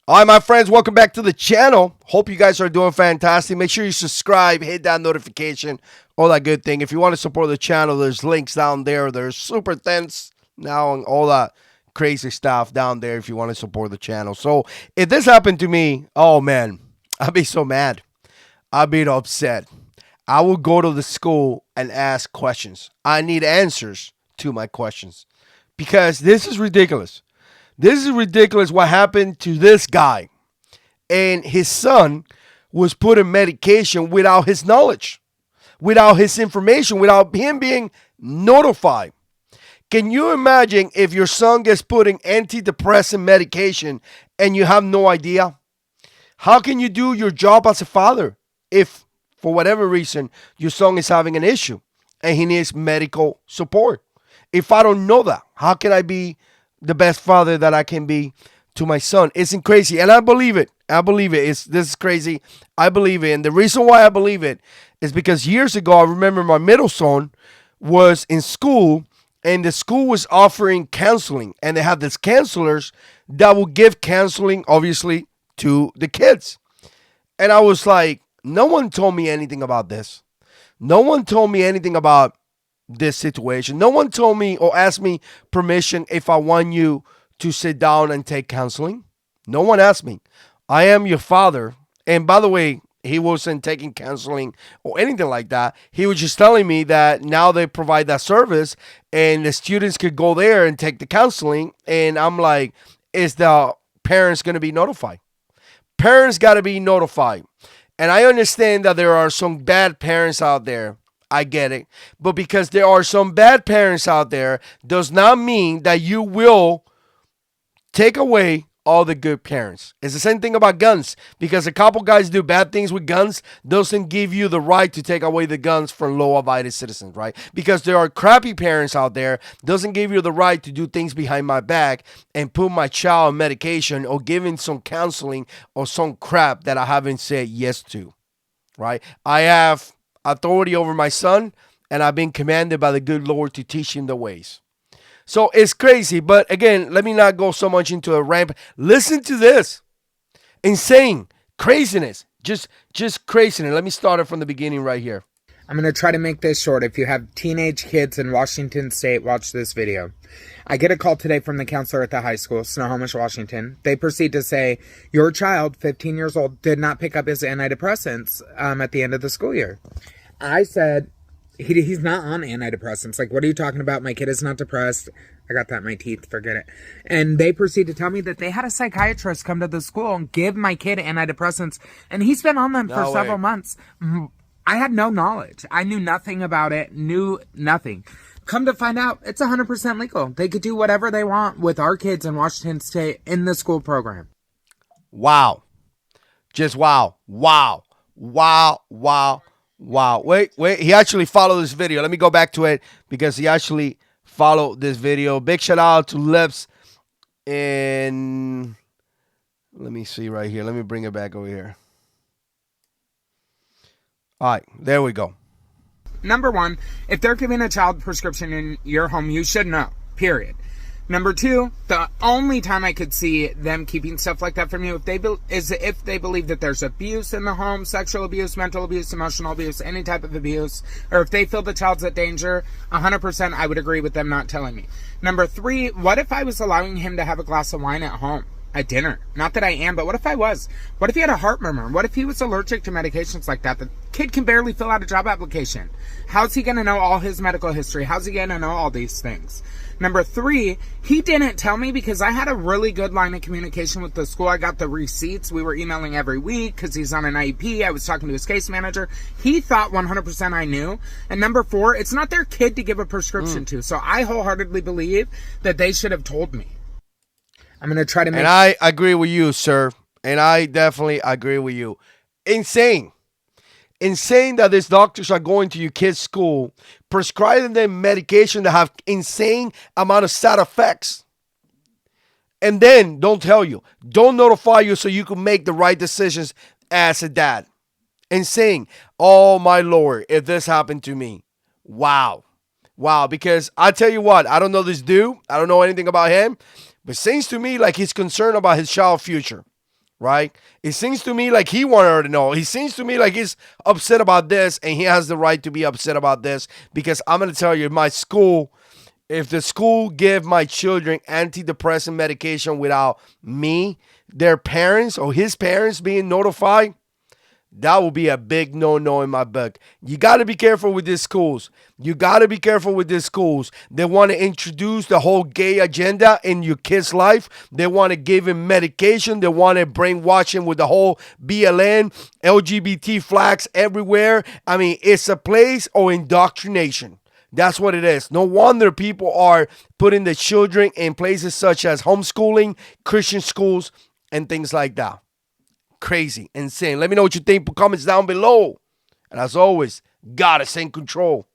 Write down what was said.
All right, my friends, welcome back to the channel. Hope you guys are doing fantastic. Make sure you subscribe, hit that notification, all that good thing. If you want to support the channel, there's links down there. There's super thanks now and all that crazy stuff down there if you want to support the channel. So if this happened to me, oh man, I'd be so mad. I'd be upset. I would go to the school and ask questions. I need answers to my questions because this is ridiculous. This is ridiculous what happened to this guy. And his son was put in medication without his knowledge, without his information, without him being notified. Can you imagine if your son gets put in antidepressant medication and you have no idea? How can you do your job as a father if, for whatever reason, your son is having an issue and he needs medical support? If I don't know that, how can I be the best father that I can be to my son? It's crazy, and I believe it. I believe it. This is crazy. I believe it, and the reason why I believe it is because years ago, I remember my middle son was in school, and the school was offering counseling, and they had these counselors that would give counseling, obviously, to the kids. And I was like, no one told me anything about this. No one told me anything about this situation. No one told me or asked me permission if I want you to sit down and take counseling. No one asked me. I am your father. And by the way, he wasn't taking counseling or anything like that. He was just telling me that now they provide that service and the students could go there and take the counseling. And I'm like, is the parents going to be notified? Parents got to be notified. And I understand that there are some bad parents out there. I get it. But because there are some bad parents out there, does not mean that you will take away all the good parents. It's the same thing about guns. Because a couple guys do bad things with guns doesn't give you the right to take away the guns from law-abiding citizens, right? Because there are crappy parents out there doesn't give you the right to do things behind my back and put my child on medication or giving some counseling or some crap that I haven't said yes to, right? I have authority over my son, and I've been commanded by the good Lord to teach him the ways. So it's crazy, but again, let me not go so much into a ramp. Listen to this. Insane. Craziness. Just craziness. Let me start it from the beginning right here. I'm going to try to make this short. If you have teenage kids in Washington State, watch this video. I get a call today from the counselor at the high school, Snohomish, Washington. They proceed to say, your child, 15 years old, did not pick up his antidepressants at the end of the school year. I said, he's not on antidepressants. Like, what are you talking about? My kid is not depressed. I got that in my teeth. Forget it. And they proceed to tell me that they had a psychiatrist come to the school and give my kid antidepressants. And he's been on them for several months. I had no knowledge. I knew nothing about it, knew nothing. Come to find out, it's 100% legal. They could do whatever they want with our kids in Washington State in the school program. Wow. Just wow. Wow. Wow. Wow. Wow. Wait. He actually followed this video. Let me go back to it because he actually followed this video. Big shout out to Lips. And let me see right here. Let me bring it back over here. All right, there we go. Number one, if they're giving a child prescription in your home, you should know, period. Number two, the only time I could see them keeping stuff like that from you is if they believe that there's abuse in the home, sexual abuse, mental abuse, emotional abuse, any type of abuse, or if they feel the child's at danger, 100% I would agree with them not telling me. Number three, what if I was allowing him to have a glass of wine at home? At dinner. Not that I am, but what if I was? What if he had a heart murmur? What if he was allergic to medications like that? The kid can barely fill out a job application. How's he going to know all his medical history? How's he going to know all these things? Number three, he didn't tell me because I had a really good line of communication with the school. I got the receipts. We were emailing every week because he's on an IEP. I was talking to his case manager. He thought 100% I knew. And number four, it's not their kid to give a prescription to. So I wholeheartedly believe that they should have told me. I'm going to try to make... And I agree with you, sir. And I definitely agree with you. Insane. Insane that these doctors are going to your kids' school, prescribing them medication that have insane amount of side effects. And then don't tell you. Don't notify you so you can make the right decisions as a dad. Insane. Oh, my Lord. If this happened to me. Wow. Wow. Because I tell you what, I don't know this dude. I don't know anything about him. But it seems to me like he's concerned about his child's future. right? It seems to me like he wanted her to know. He seems to me like he's upset about this, and he has the right to be upset about this, because I'm going to tell you, my school, if the school give my children antidepressant medication without me, their parents or his parents being notified, that will be a big no-no in my book. You got to be careful with these schools. You got to be careful with these schools. They want to introduce the whole gay agenda in your kid's life. They want to give him medication. They want to brainwash him with the whole BLN, LGBT flags everywhere. I mean, it's a place of indoctrination. That's what it is. No wonder people are putting the children in places such as homeschooling, Christian schools, and things like that. Crazy, insane. Let me know what you think. Put comments down below. And as always, God is in control.